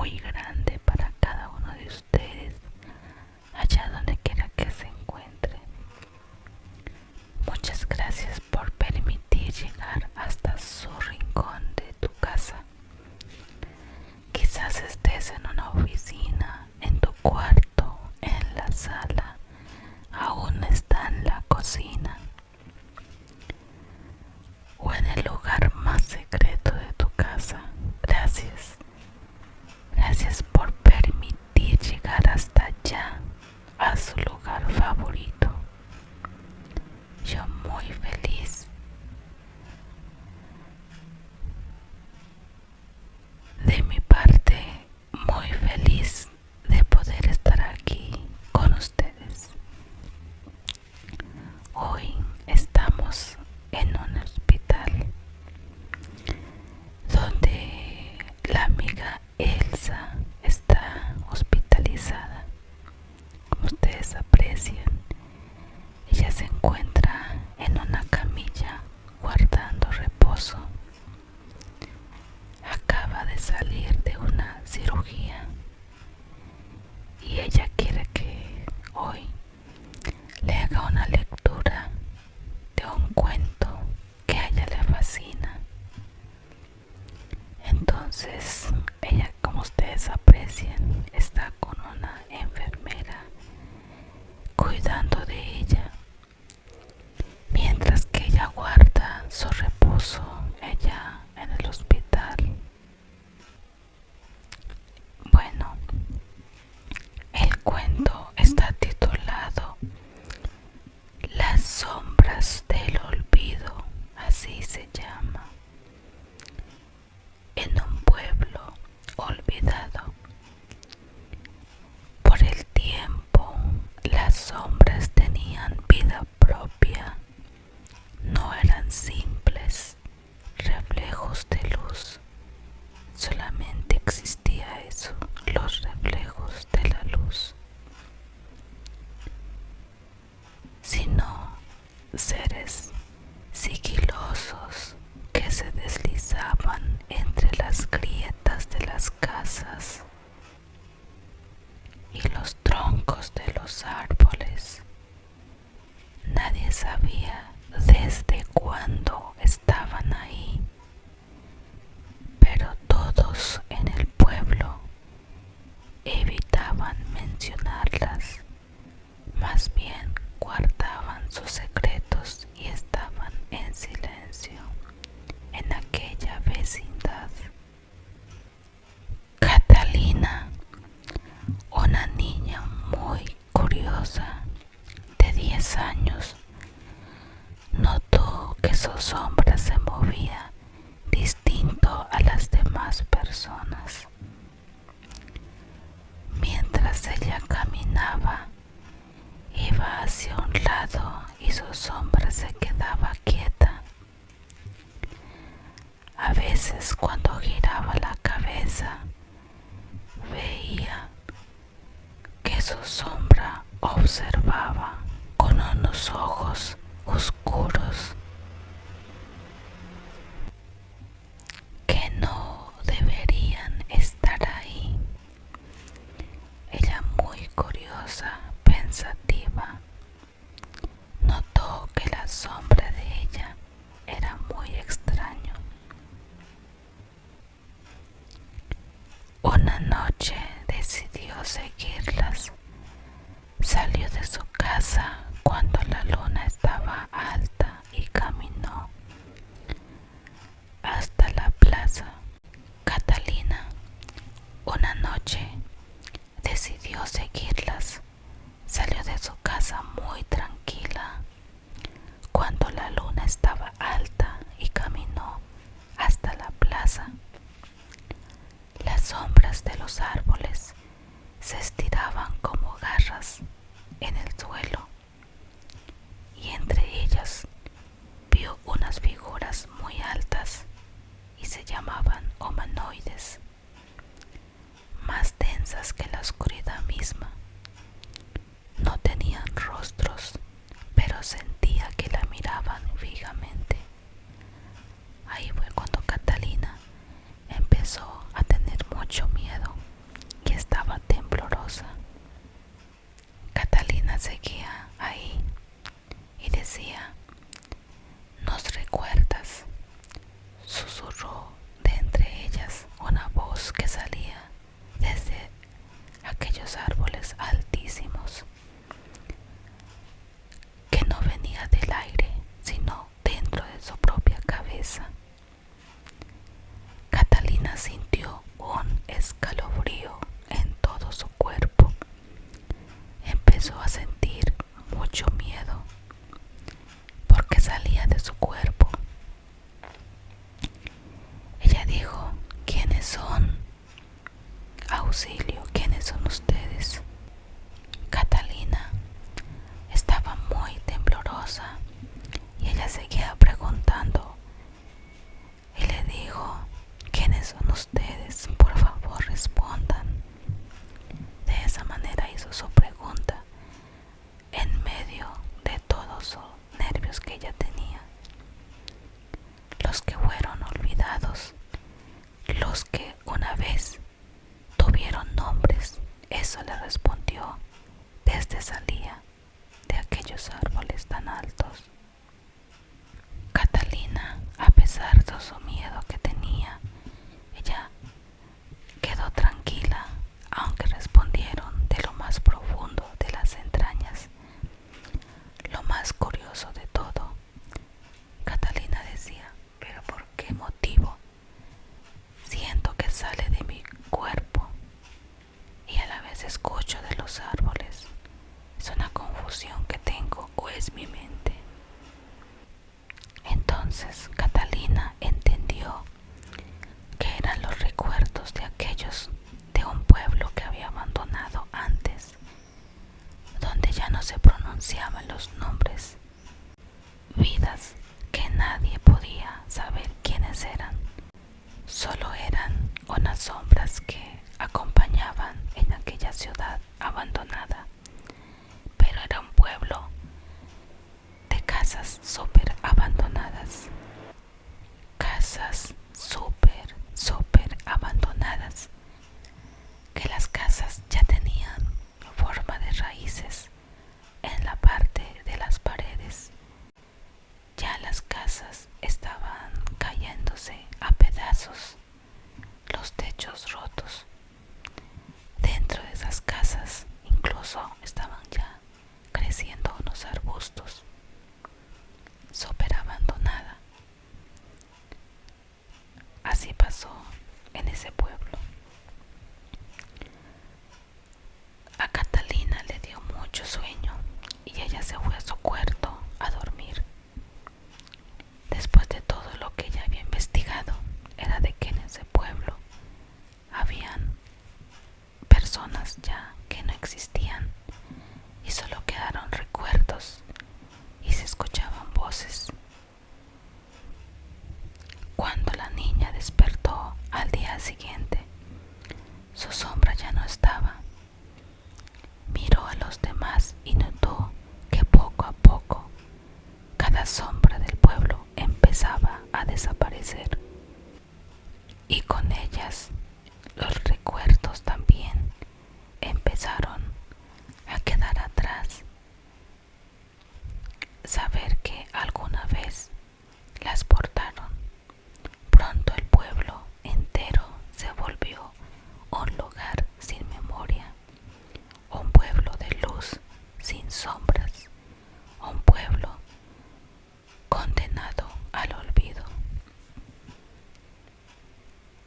muy grande para cada uno de ustedes, allá donde quiera que se encuentren. Muchas gracias por permitir llegar hasta su rincón de tu casa. Quizás estés en una oficina, en tu cuarto, en la sala, aún está en la cocina o en el lugar más secreto de tu casa. Gracias. Gracias por permitir llegar hasta allá, a su lugar favorito. Yo muy feliz de mi parte, muy feliz de poder estar aquí con ustedes. Hoy estamos en un hospital donde la amiga Elsa está hospitalizada. Como ustedes aprecian, ella se encuentra en una camilla guardando reposo. Acaba de salir de una cirugía y ella quiere que hoy le haga una lectura de un cuento que a ella le fascina. Entonces ella, como ustedes aprecian, está con una enfermera cuidando de ella mientras que ella guarda su reposo allá en el hospital. Bueno, el cuento está titulado Las sombras del olvido, así se llama. En un pueblo olvidado por el tiempo, las sombras tenían vida propia. No eran simples reflejos de luz, solamente existía eso, los reflejos de la luz, sino seres sigilosos que se deslizaban entre las grietas de las casas y los troncos de los árboles. Nadie sabía desde cuándo estaban ahí, pero todos en el pueblo evitaban mencionarlas, más bien guardaban sus secretos y estaban en silencio en aquella vecindad. Catalina, una niña muy curiosa de 10 años, notó que su sombra se movía distinto a las demás personas. Mientras ella caminaba, iba hacia un lado y su sombra se quedaba quieta. A veces, cuando giraba la cabeza, veía que su sombra observaba con unos ojos oscuros que no deberían estar ahí. Ella, muy curiosa, pensativa, notó que la sombra de ella era muy extraño. Una noche decidió seguirlas. Salió de su casa cuando la luna estaba alta y caminó hasta la plaza. Catalina, una noche, decidió seguirlas. Salió de su casa muy tranquila cuando la luna estaba alta y caminó hasta la plaza. Las sombras de los árboles se estiraban como garras en el suelo y entre ellas vio unas figuras muy altas y se llamaban humanoides, más densas que la oscuridad misma. No tenían rostros, pero sentía que la miraban fijamente. Ahí fue cuando Catalina empezó a tener mucho miedo auxilio, ¿quiénes son ustedes? Catalina estaba muy temblorosa y ella seguía preguntando y le dijo: ¿quiénes son ustedes? Por favor, respondan. De esa manera hizo su pregunta en medio de todos los nervios que ella tenía. Los que fueron olvidados, los que una vez tuvieron nombres, eso le respondió desde salía de aquellos árboles tan altos. Catalina, a pesar de su miedo que tenía, ella quedó tranquila, aunque respondieron de lo más profundo de las entrañas. Lo más curioso de todo, Catalina decía: ¿pero por qué motivo siento que sale de mi cuerpo y a la vez escucho de los árboles? ¿Es una confusión que tengo o es mi mente? Entonces Catalina entendió que eran los recuerdos de aquellos de un pueblo que había abandonado antes, donde ya no se pronunciaban los nombres, vidas que nadie podía saber quiénes eran, solo eran unas sombras que acompañaban en aquella ciudad abandonada. Pero era un pueblo de casas súper abandonadas, casas súper abandonadas, que las casas ya tenían forma de raíces en la parte de las paredes. Ya las casas estaban cayéndose a pedazos, los techos rotos. Dentro de esas casas incluso estaban ya creciendo unos arbustos, súper abandonada. Así pasó en ese pueblo. A Catalina le dio mucho sueño y ella se fue a su cuarto a dormir. Después de todo lo que ella había investigado, era de que en ese pueblo habían personas ya que no existían y solo quedaron recuerdos y se escuchaban voces. Cuando la niña despertó al día siguiente, su sombra ya no estaba. Miró a los demás y notó que poco a poco cada sombra del pueblo empezaba a desaparecer, y con ellas los recuerdos también empezaron a quedar atrás. Saber que alguna vez las portaron. Pronto el pueblo entero se volvió un lugar sin memoria, un pueblo de luz sin sombras, un pueblo condenado al olvido.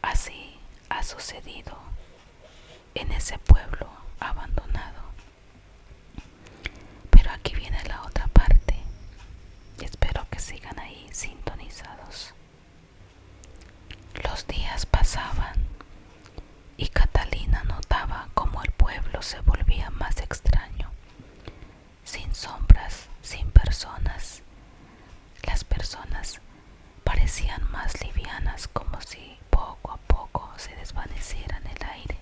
Así ha sucedido en ese pueblo abandonado. Pero aquí viene la otra parte y espero que sigan ahí sintonizados. Los días pasaban y Catalina notaba cómo el pueblo se volvía más extraño, sin sombras, sin personas. Las personas parecían más livianas, como si poco a poco se desvaneciera en el aire.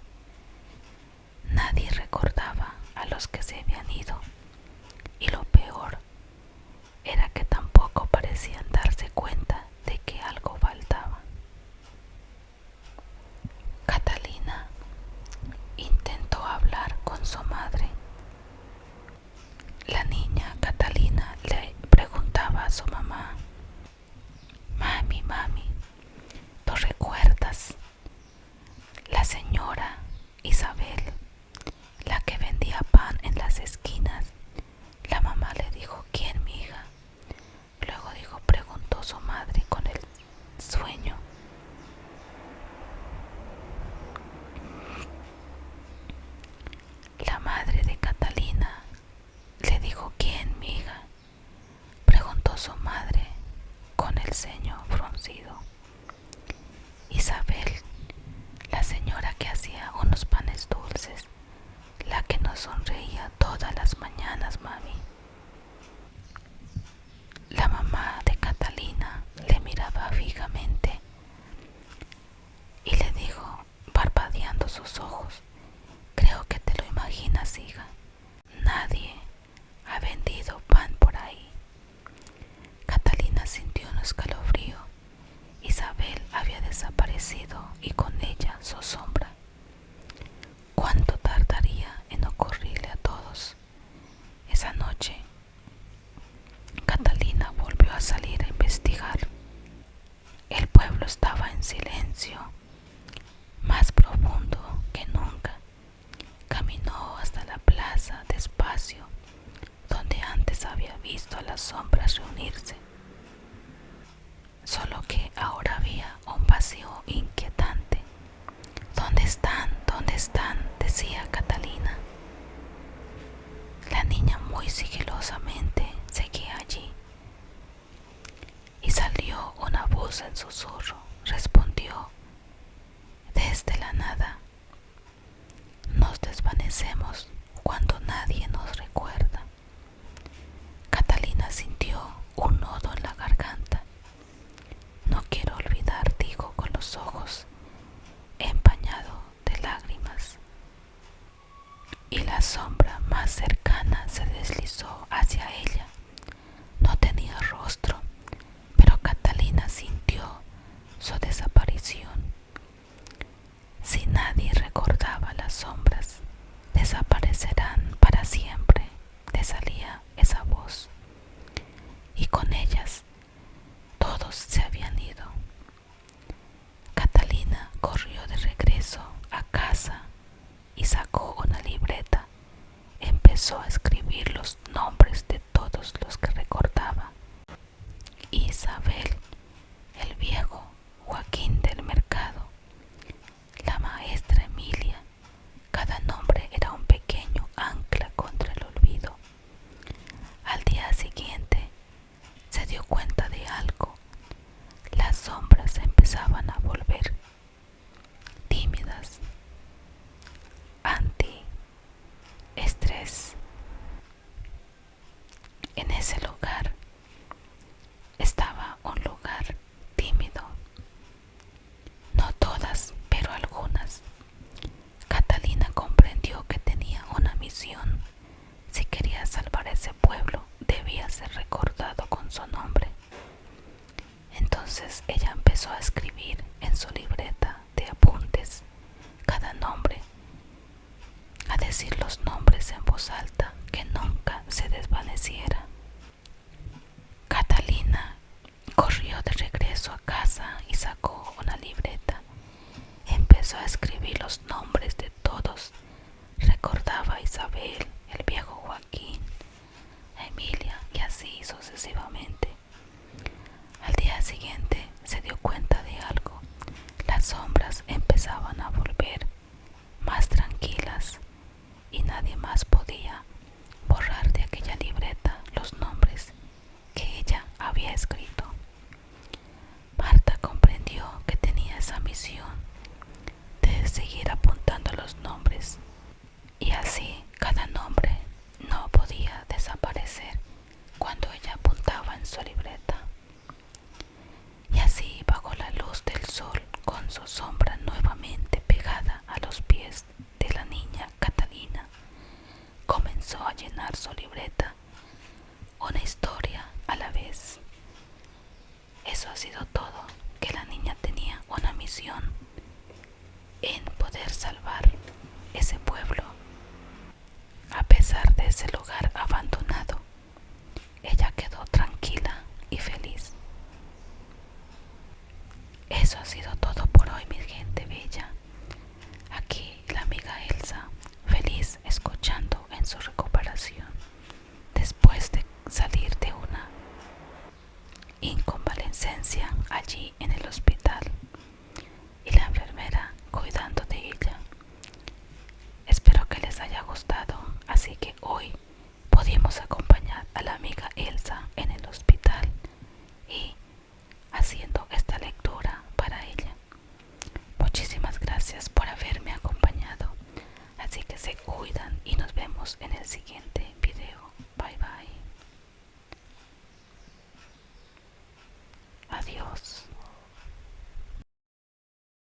La sombra más cercana se deslizó hacia ella. No tenía rostro, pero Catalina sintió su desaparición. Si nadie recordaba las sombras, desaparecerán para siempre, le salía esa voz. Y con ellas todos se habían ido. Catalina corrió de regreso a casa y sacó una libreta. Empezó a escribir los nombres de todos los que recordaba. Isabel, el viejo Joaquín del mercado, la maestra Emilia. Cada nombre era un pequeño ancla contra el olvido. Al día siguiente se dio cuenta de algo. Las sombras empezaban a volver, tímidas, anti-estrés. En ese lugar estaba un lugar tímido. No todas, pero algunas. Catalina comprendió que tenía una misión. Si quería salvar ese pueblo, debía ser recordado con su nombre. Entonces ella empezó a escribir en su libreta de apuntes cada nombre, a decir los nombres en voz alta, que nunca se desvaneciera. Catalina corrió de regreso a casa y sacó una libreta. Empezó a escribir los nombres de todos. Recordaba a Isabel, el viejo Joaquín, a Emilia y así sucesivamente. Al día siguiente se dio cuenta de algo. Las sombras empezaban a volver, más tranquilas, y nadie más podía borrar de aquella libreta los nombres que ella había escrito. Marta comprendió que tenía esa misión de seguir apuntando los nombres